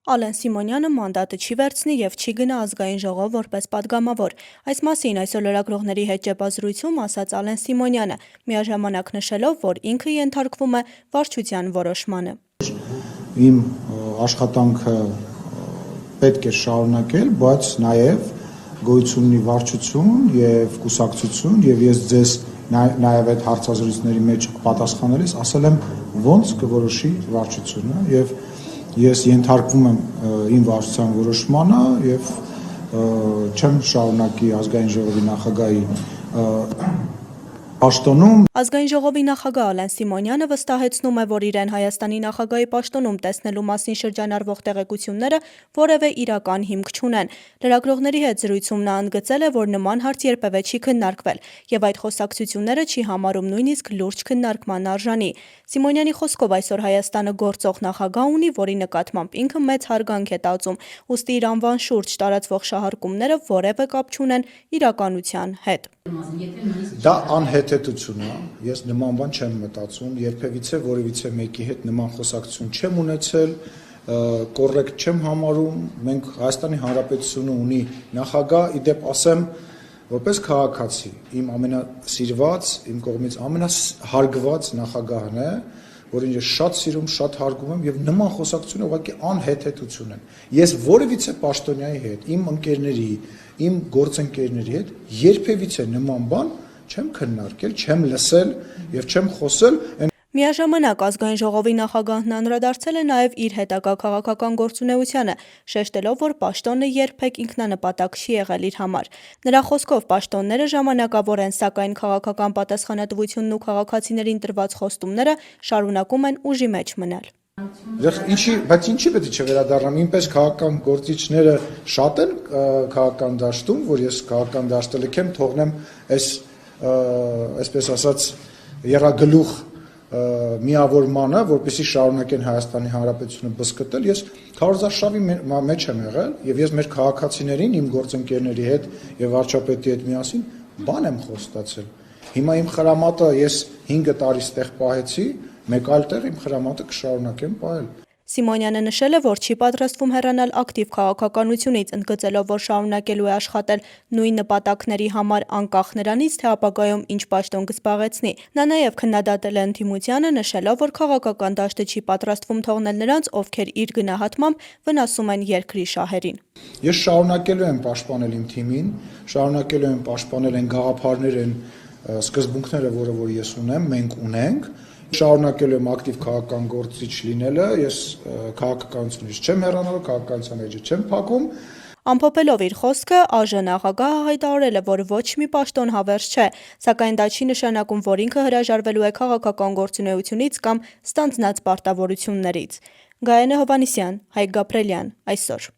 Ալեն Սիմոնյանը մանդատը չի վերցնի և չի գնա ազգային ժողով որպես պատգամավոր։ Այս մասին այսօր լրագրողների հետ ճեպազրույցում ասաց Ալեն Սիմոնյանը, միաժամանակ նշելով, որ ինքը ենթարկվում է վարչության որոշմանը։ Իմ աշխատանքը պետք է շարունակել, բայց նաև գոյություն ունի վարչություն և կուսակցություն, և ես ձեզ նաև այդ հարցազրույցների մեջ պատասխանելիս ասել եմ ոնց կորոշի վարչությունը, և ես ենթարկվում եմ իմ վարչության որոշմանը և չեմ շարունակի ազգային ժողովի նախագահի պաշտոնում։ Ազգային ժողովի նախագահ Ալեն Սիմոնյանը վստահեցնում է, որ իրեն Հայաստանի նախագահի պաշտոնում տեսնելու մասին շրջանառվող տեղեկությունները որևէ իրական հիմք չունեն։ Լրագրողների հետ զրույցում նա ընդգծել է, որ նման հարց երբևէ չի քննարկվել և այդ խոսակցությունները չի համարում նույնիսկ լուրջ քննարկման արժանի։ Սիմոնյանի խոսքով այսօր Հայաստանը գործող նախագահ ունի, որի նկատմամբ ինքը մեծ հարգանք է տածում, ուստի իր անվան շուրջ տարածվող շահարկումները որևէ կապ չունեն իրականության հետ։ Դա անհեթեթություն է, ես նման բան չեմ մտածում, երբևիցե որևիցե մեկի հետ նման խոսակցություն չեմ ունեցել, կոռեկտ չեմ համարում, մենք Հայաստանի Հանրապետությունը ունի նախագահ, իդեպ ասեմ, որպես քաղաքացի, իմ ամենասիրված, իմ կողմից ամենահարգված նախագահն է, որին ես շատ սիրում, շատ հարգում եմ և նման խոսակցությունը ուղղակի անհեթեթություն են։ Ես որևիցե պաշտոնյայի հետ, իմ ընկերների, իմ գործընկերների հետ երբևիցե նման բան չեմ քննարկել, չեմ լսել և չեմ խոսել։ Միաժամանակ ազգային ժողովի նախագահն անդրադարձել է նաև իր հետագա քաղաքական գործունեությանը, շեշտելով, որ պաշտոնը երբեք ինքնանպատակ չի եղել իր համար։ Նրա խոսքով պաշտոնները ժամանակավոր են, սակայն քաղաքական պատասխանատվությունն ու քաղաքացիներին տրված խոստումները շարունակում են ուժի մեջ մնալ։ Բայց ինչի պետք է չվերադառնամ, ինպես քաղաքական գործիչները շատ են քաղաքական դաշտում, որ ես քաղաքական դաշտը լքեմ, թողնեմ այսպես ասած եռագլուխ միավորմանը, որպեսզի շարունակեն Հայաստանի Հանրապետությունը բզկտել, ես քարոզարշավի մեջ եմ եղել և ես մեր քաղաքացիներին, իմ գործընկերների հետ և վարչապետի հետ միասին բան եմ խոստացել։ Հիմա իմ խրամատը ես 5 տարի ստեղ պահեցի, մեկ այլ տեղ իմ խրամատը կշարունակեմ պահել։ Սիմոնյանը նշել է, որ չի պատրաստվում հեռանալ ակտիվ քաղաքականությունից, ընդգծելով, որ շարունակելու է աշխատել նույն նպատակների համար անկախ նրանից, թե ապագայում ինչ պաշտոն կզբաղեցնի։ Նա նաև քննադատել է ընդդիմությանը, նշելով, որ քաղաքական դաշտը չի պատրաստվում թողնել նրանց, ովքեր իր գնահատմամբ վնասում են երկրի շահերին։ Ես շարունակելու եմ պաշտպանել իմ թիմին, շարունակելու եմ պաշտպանել այն գաղափարներ, այն սկզբունքները, որ ես ունեմ, մենք ունենք, շարունակելու եմ ակտիվ քաղաքական գործիչ լինելը, ես քաղաքականությունից չեմ հեռանալու, քաղաքականության էջը չեմ փակում։ Ամփոփելով իր խոսքը, ԱԺ նախագահը հայտարարել է, որ ոչ մի պաշտոն հավերժ չէ, սակայն դա չի նշանակում, որ ինքը հրաժարվելու է քաղաքական գործունեությունից կամ ստանձնած պարտավորություններից։ Գայանե Հովհաննիսյան, Հայկ Գաբրելյան, այսօր։